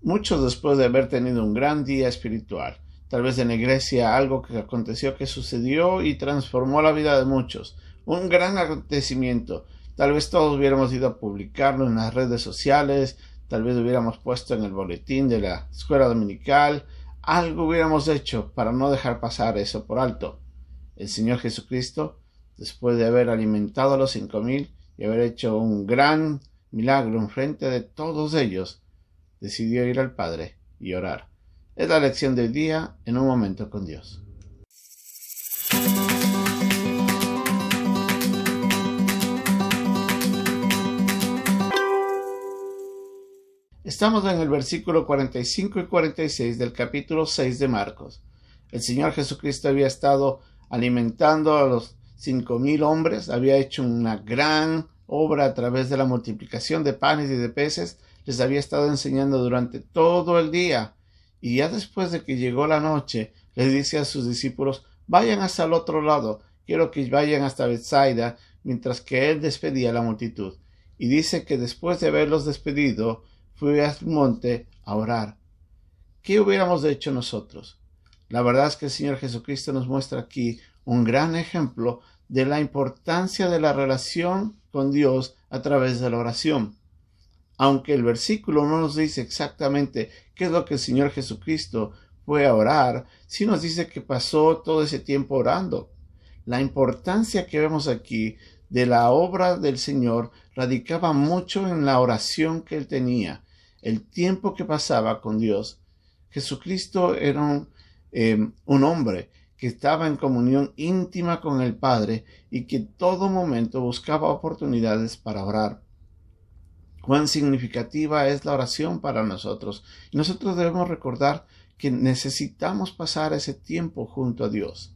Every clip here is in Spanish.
mucho después de haber tenido un gran día espiritual. Tal vez en la iglesia algo que aconteció, que sucedió y transformó la vida de muchos. Un gran acontecimiento. Tal vez todos hubiéramos ido a publicarlo en las redes sociales, tal vez hubiéramos puesto en el boletín de la escuela dominical, algo hubiéramos hecho para no dejar pasar eso por alto. El Señor Jesucristo, después de haber alimentado a los 5,000 y haber hecho un gran milagro en frente de todos ellos, decidió ir al Padre y orar. Es la lección del día en un momento con Dios. Estamos en el versículo 45 y 46 del capítulo 6 de Marcos. El Señor Jesucristo había estado alimentando a los 5,000 hombres, había hecho una gran obra a través de la multiplicación de panes y de peces, les había estado enseñando durante todo el día, y ya después de que llegó la noche, les dice a sus discípulos: vayan hasta el otro lado, quiero que vayan hasta Betsaida, mientras que él despedía a la multitud. Y dice que después de haberlos despedido, fue al monte a orar. ¿Qué hubiéramos hecho nosotros? La verdad es que el Señor Jesucristo nos muestra aquí un gran ejemplo de la importancia de la relación con Dios a través de la oración. Aunque el versículo no nos dice exactamente qué es lo que el Señor Jesucristo fue a orar, sí nos dice que pasó todo ese tiempo orando. La importancia que vemos aquí de la obra del Señor radicaba mucho en la oración que él tenía, el tiempo que pasaba con Dios. Jesucristo era un hombre que estaba en comunión íntima con el Padre y que todo momento buscaba oportunidades para orar. Cuán significativa es la oración para nosotros. Y nosotros debemos recordar que necesitamos pasar ese tiempo junto a Dios.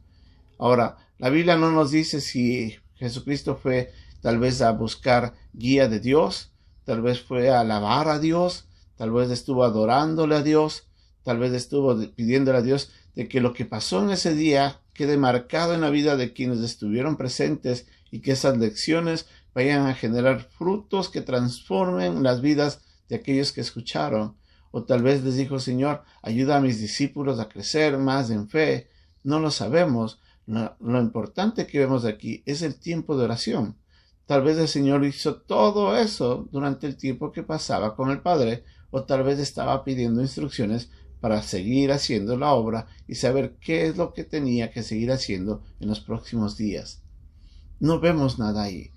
Ahora, la Biblia no nos dice si Jesucristo fue tal vez a buscar guía de Dios, tal vez fue a alabar a Dios, tal vez estuvo adorándole a Dios, tal vez estuvo pidiéndole a Dios de que lo que pasó en ese día quede marcado en la vida de quienes estuvieron presentes y que esas lecciones vayan a generar frutos que transformen las vidas de aquellos que escucharon. O tal vez les dijo: Señor, ayuda a mis discípulos a crecer más en fe. No lo sabemos. Lo importante que vemos aquí es el tiempo de oración. Tal vez el Señor hizo todo eso durante el tiempo que pasaba con el Padre, o tal vez estaba pidiendo instrucciones para seguir haciendo la obra y saber qué es lo que tenía que seguir haciendo en los próximos días. No vemos nada ahí.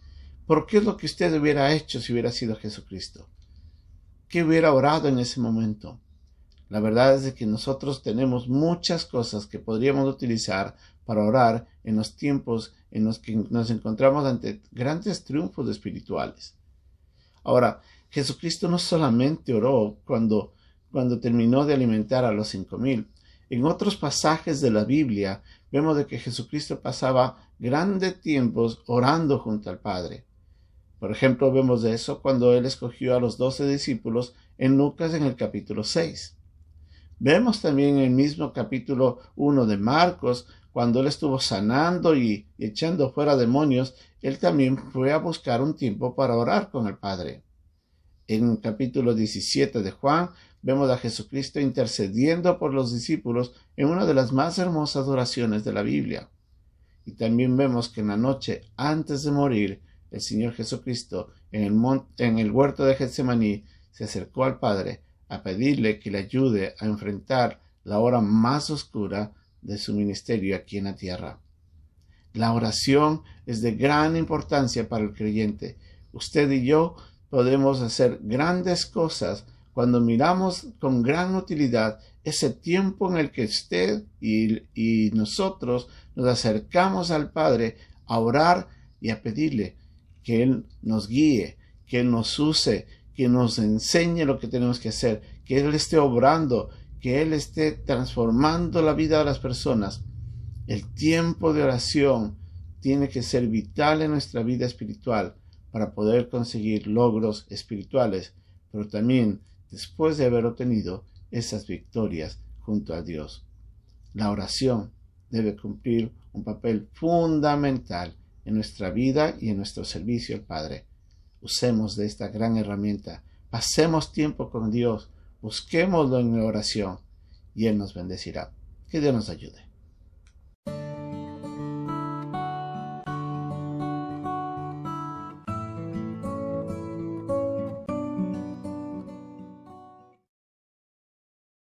¿Por qué es lo que usted hubiera hecho si hubiera sido Jesucristo? ¿Qué hubiera orado en ese momento? La verdad es que nosotros tenemos muchas cosas que podríamos utilizar para orar en los tiempos en los que nos encontramos ante grandes triunfos espirituales. Ahora, Jesucristo no solamente oró cuando terminó de alimentar a los 5,000. En otros pasajes de la Biblia vemos de que Jesucristo pasaba grandes tiempos orando junto al Padre. Por ejemplo, vemos de eso cuando él escogió a los 12 discípulos en Lucas en el capítulo 6. Vemos también en el mismo capítulo 1 de Marcos, cuando él estuvo sanando y echando fuera demonios, él también fue a buscar un tiempo para orar con el Padre. En el capítulo 17 de Juan, vemos a Jesucristo intercediendo por los discípulos en una de las más hermosas oraciones de la Biblia. Y también vemos que en la noche antes de morir, el Señor Jesucristo en el huerto de Getsemaní se acercó al Padre a pedirle que le ayude a enfrentar la hora más oscura de su ministerio aquí en la tierra. La oración es de gran importancia para el creyente. Usted y yo podemos hacer grandes cosas cuando miramos con gran utilidad ese tiempo en el que usted y nosotros nos acercamos al Padre a orar y a pedirle que Él nos guíe, que Él nos use, que nos enseñe lo que tenemos que hacer, que Él esté obrando, que Él esté transformando la vida de las personas. El tiempo de oración tiene que ser vital en nuestra vida espiritual para poder conseguir logros espirituales, pero también después de haber obtenido esas victorias junto a Dios. La oración debe cumplir un papel fundamental en nuestra vida y en nuestro servicio al Padre. Usemos de esta gran herramienta. Pasemos tiempo con Dios. Busquémoslo en oración y Él nos bendecirá. Que Dios nos ayude.